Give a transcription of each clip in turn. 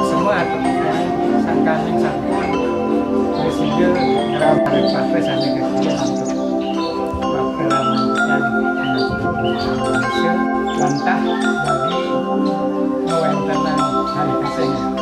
Semua sangkan sangkun presiden ramai pakai sana kecil untuk pengalaman Indonesia bantah bagi kewenangan hari kasih.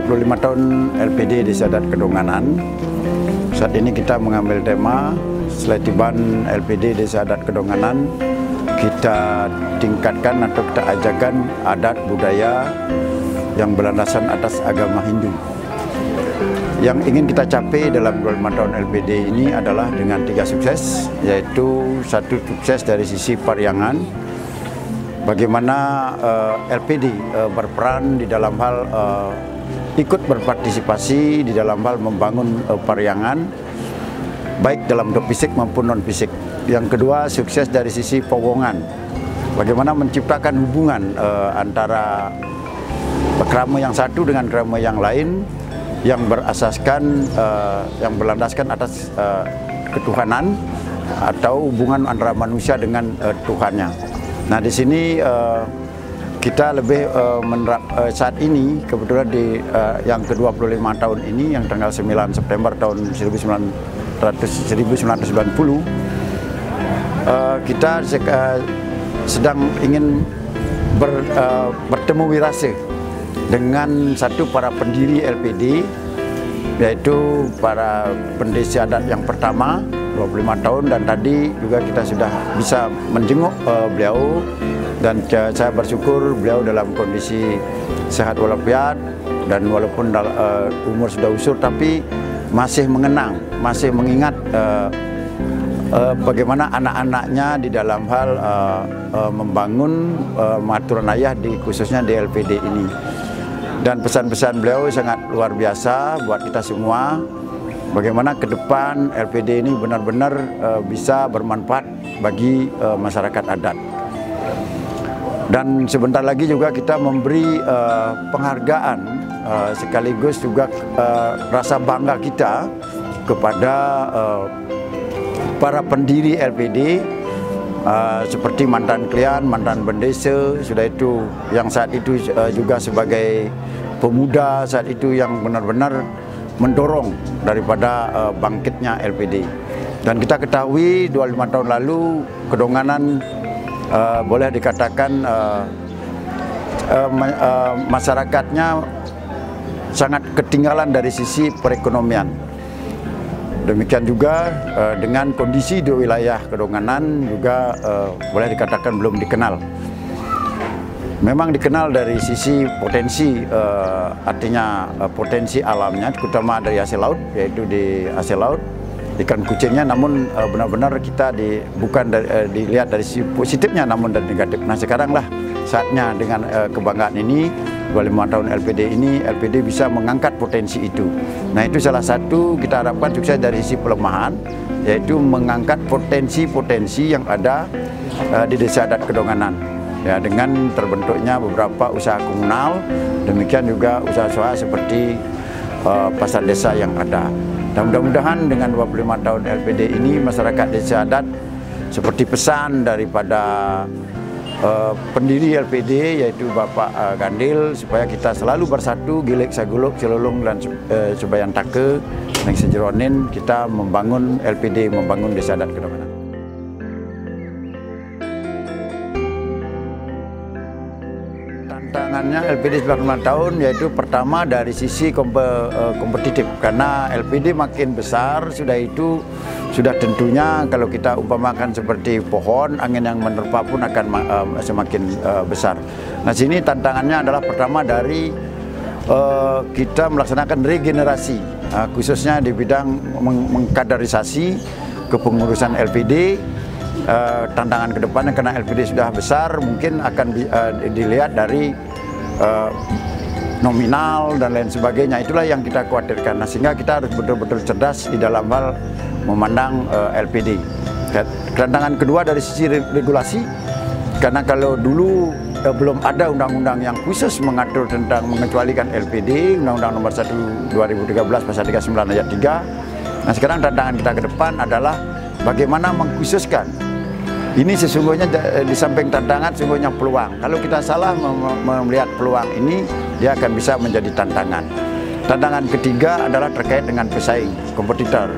Lima tahun LPD Desa Adat Kedonganan. Saat ini kita mengambil tema Seletiban LPD Desa Adat Kedonganan. Kita tingkatkan atau kita ajarkan adat budaya yang berlandasan atas agama Hindu. Yang ingin kita capai dalam 25 tahun LPD ini adalah dengan 3 sukses, yaitu 1 sukses dari sisi pariangan, bagaimana LPD berperan di dalam hal ikut berpartisipasi di dalam hal membangun pariangan, baik dalam fisik maupun non-fisik. Yang kedua, sukses dari sisi powongan, bagaimana menciptakan hubungan antara kerama yang satu dengan kerama yang lain, yang berasaskan, yang berlandaskan atas ketuhanan atau hubungan antara manusia dengan Tuhannya. Nah, di sini kita lebih menerap saat ini, kebetulan di yang ke-25 tahun ini, yang tanggal 9 September tahun 1990, kita sedang ingin bertemu wirase dengan satu para pendiri LPD, yaitu para pendeta adat yang pertama 25 tahun, dan tadi juga kita sudah bisa menjenguk beliau. Dan saya bersyukur beliau dalam kondisi sehat walafiat, dan walaupun umur sudah usur tapi masih mengenang, masih mengingat bagaimana anak-anaknya di dalam hal membangun maturan ayah khususnya di LPD ini. Dan pesan-pesan beliau sangat luar biasa buat kita semua, bagaimana ke depan LPD ini benar-benar bisa bermanfaat bagi masyarakat adat. Dan sebentar lagi juga kita memberi penghargaan sekaligus juga rasa bangga kita kepada para pendiri LPD seperti mantan klien, mantan bendesa, sudah itu yang saat itu juga sebagai pemuda saat itu yang benar-benar mendorong daripada bangkitnya LPD. Dan kita ketahui 25 tahun lalu Kedonganan boleh dikatakan masyarakatnya sangat ketinggalan dari sisi perekonomian. Demikian juga dengan kondisi di wilayah Kedonganan juga boleh dikatakan belum dikenal. Memang dikenal dari sisi potensi, artinya potensi alamnya, terutama dari hasil laut, yaitu di hasil laut ikan kucingnya, namun benar-benar kita bukan dilihat dari sisi positifnya, namun dari negatif. Nah, sekaranglah saatnya dengan kebanggaan ini, 25 tahun LPD ini, LPD bisa mengangkat potensi itu. Nah, itu salah satu kita harapkan sukses dari sisi pelemahan, yaitu mengangkat potensi-potensi yang ada di Desa Adat Kedonganan. Ya, dengan terbentuknya beberapa usaha komunal, demikian juga usaha-usaha seperti pasar desa yang ada. Dan mudah-mudahan dengan 25 tahun LPD ini masyarakat Desa Adat seperti pesan daripada pendiri LPD yaitu Bapak Gandil, supaya kita selalu bersatu, gilik saguluk, celulung dan Subayan Take dan sejeronin kita membangun LPD, membangun Desa Adat Kedonganan. Tantangannya LPD 95 tahun yaitu pertama dari sisi kompetitif, karena LPD makin besar sudah tentunya kalau kita umpamakan seperti pohon, angin yang menerpa pun akan semakin besar. Nah, sini tantangannya adalah pertama dari kita melaksanakan regenerasi, khususnya di bidang mengkaderisasi kepengurusan LPD. Tantangan ke depannya karena LPD sudah besar, mungkin akan dilihat dari nominal dan lain sebagainya. Itulah yang kita khawatirkan. Nah, sehingga kita harus betul-betul cerdas di dalam hal memandang LPD. Tantangan kedua dari sisi regulasi, karena kalau dulu belum ada undang-undang yang khusus mengatur tentang mengecualikan LPD, Undang-Undang Nomor 1 2013 Pasal 39 Ayat 3. Nah, sekarang tantangan kita ke depan adalah bagaimana mengkhususkan. Ini sesungguhnya di samping tantangan, sesungguhnya peluang. Kalau kita salah melihat peluang ini, dia akan bisa menjadi tantangan. Tantangan ketiga adalah terkait dengan pesaing, kompetitor.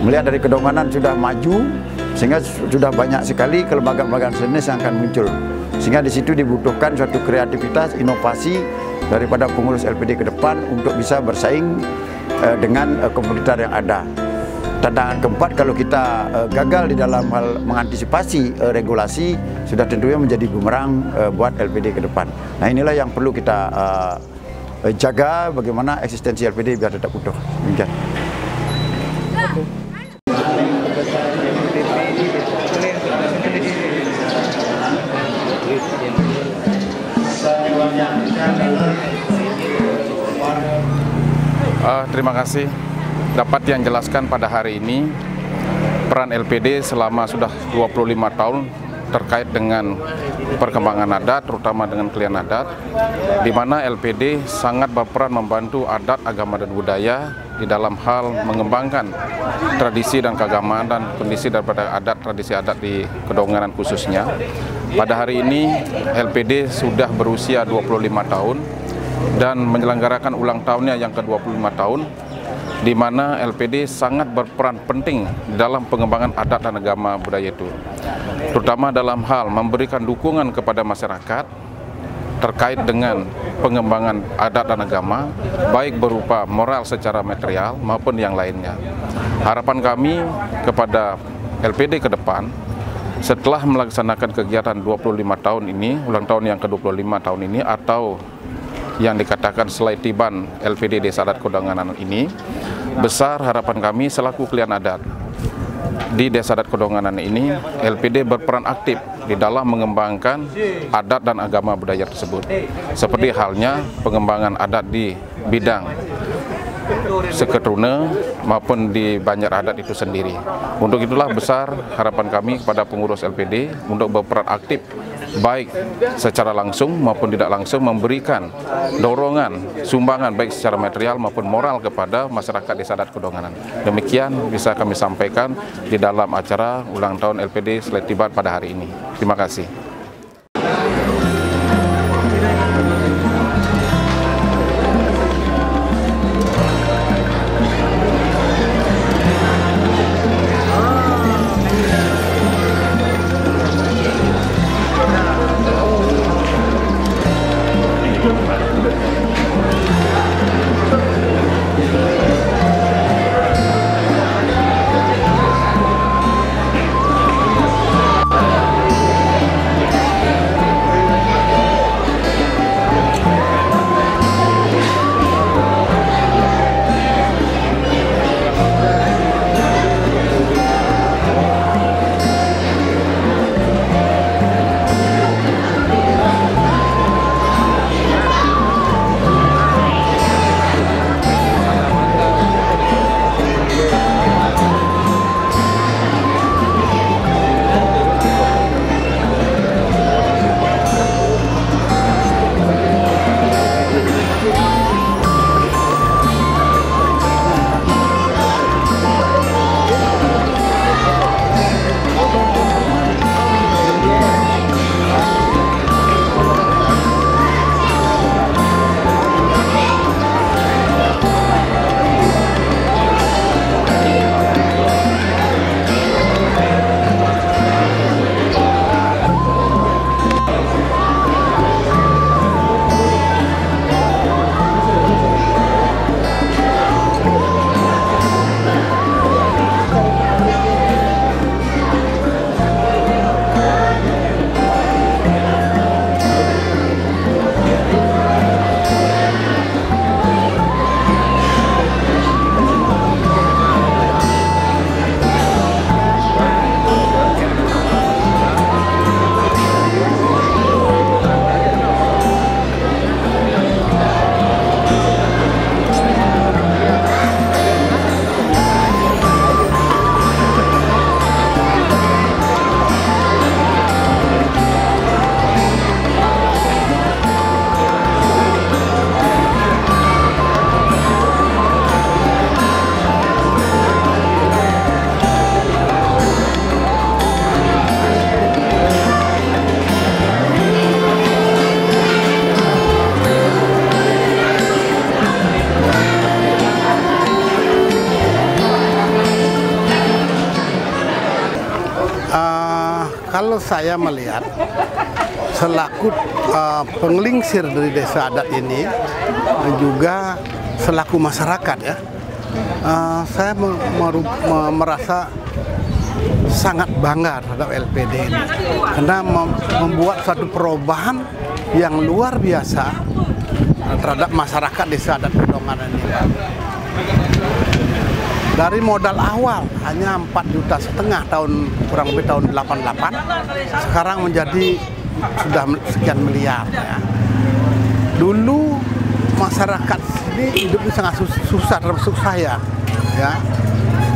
Melihat dari Kedonganan sudah maju, sehingga sudah banyak sekali kelembagaan-kelembagaan sejenis yang akan muncul. Sehingga di situ dibutuhkan suatu kreativitas, inovasi daripada pengurus LPD ke depan untuk bisa bersaing dengan kompetitor yang ada. Tantangan keempat, kalau kita gagal di dalam hal mengantisipasi regulasi, sudah tentunya menjadi bumerang buat LPD ke depan. Nah, inilah yang perlu kita jaga, bagaimana eksistensi LPD biar tetap utuh. Demikian. Terima kasih. Dapat yang jelaskan pada hari ini peran LPD selama sudah 25 tahun terkait dengan perkembangan adat, terutama dengan klien adat, di mana LPD sangat berperan membantu adat, agama, dan budaya di dalam hal mengembangkan tradisi dan keagamaan dan kondisi daripada adat, tradisi adat di Kedonganan khususnya. Pada hari ini LPD sudah berusia 25 tahun dan menyelenggarakan ulang tahunnya yang ke-25 tahun, di mana LPD sangat berperan penting dalam pengembangan adat dan agama budaya itu, terutama dalam hal memberikan dukungan kepada masyarakat terkait dengan pengembangan adat dan agama, baik berupa moral secara material maupun yang lainnya. Harapan kami kepada LPD ke depan, setelah melaksanakan kegiatan 25 tahun ini, ulang tahun yang ke-25 tahun ini, atau yang dikatakan Selaitiban LPD Desa Adat Kedonganan ini, besar harapan kami selaku klien adat di Desa Adat Kedonganan ini, LPD berperan aktif di dalam mengembangkan adat dan agama budaya tersebut, seperti halnya pengembangan adat di bidang Seketrune maupun di Banjar adat itu sendiri. Untuk itulah besar harapan kami kepada pengurus LPD untuk berperan aktif, baik secara langsung maupun tidak langsung, memberikan dorongan, sumbangan baik secara material maupun moral kepada masyarakat Desa Adat Kedonganan. Demikian bisa kami sampaikan di dalam acara ulang tahun LPD Selaitiban pada hari ini. Terima kasih. kalau saya melihat selaku penglingsir dari desa adat ini dan juga selaku masyarakat ya, saya merasa sangat bangga terhadap LPD ini karena membuat suatu perubahan yang luar biasa terhadap masyarakat desa adat Pedongan ini. Dari modal awal hanya 4,5 juta kurang lebih tahun 88, sekarang menjadi sudah sekian miliar ya. Dulu masyarakat ini hidupnya sangat susah, termasuk saya ya.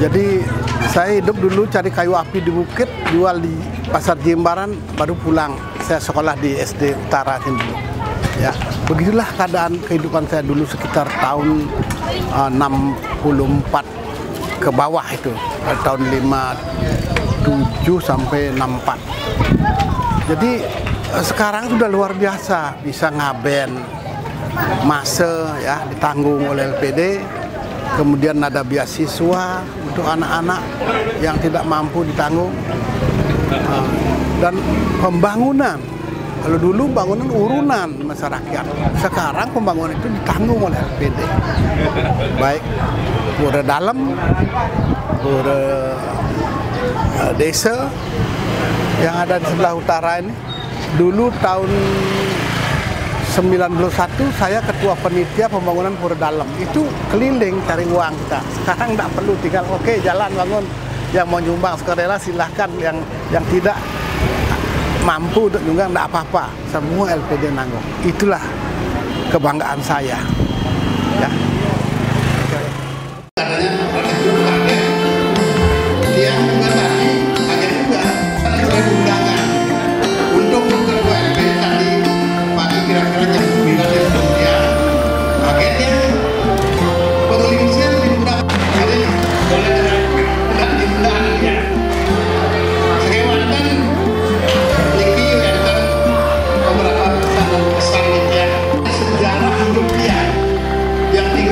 Jadi saya hidup dulu cari kayu api di bukit, jual di pasar Jimbaran, baru pulang. Saya sekolah di SD Utara sini dulu. Ya, begitulah keadaan kehidupan saya dulu sekitar tahun 64 ke bawah itu, tahun 57 sampai 64. Jadi sekarang sudah luar biasa, bisa ngaben, mase ya ditanggung oleh LPD. Kemudian ada beasiswa untuk anak-anak yang tidak mampu ditanggung, dan pembangunan. Kalau dulu bangunan urunan masyarakat, sekarang pembangunan itu ditanggung oleh LPD. Baik pura dalam, pura desa yang ada di sebelah utara ini. Dulu tahun 91 saya ketua panitia pembangunan pura dalam. Itu keliling cari uang kita. Sekarang tidak perlu, tinggal oke jalan bangun. Yang mau nyumbang sukarela silahkan, yang tidak mampu untuk nyumbang tidak apa-apa. Semua LPD nanggung. Itulah kebanggaan saya. Ya. Dia juga tadi ada juga undangan untuk ketua LPD tadi pagi kira-kira jam 9 ya. Akhirnya penglingsir diundang hari oleh tidak diundang ya. Sekewantan Niki dan beberapa pesan-pesan ya sejarah hidup dia yang tinggal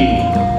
LPD.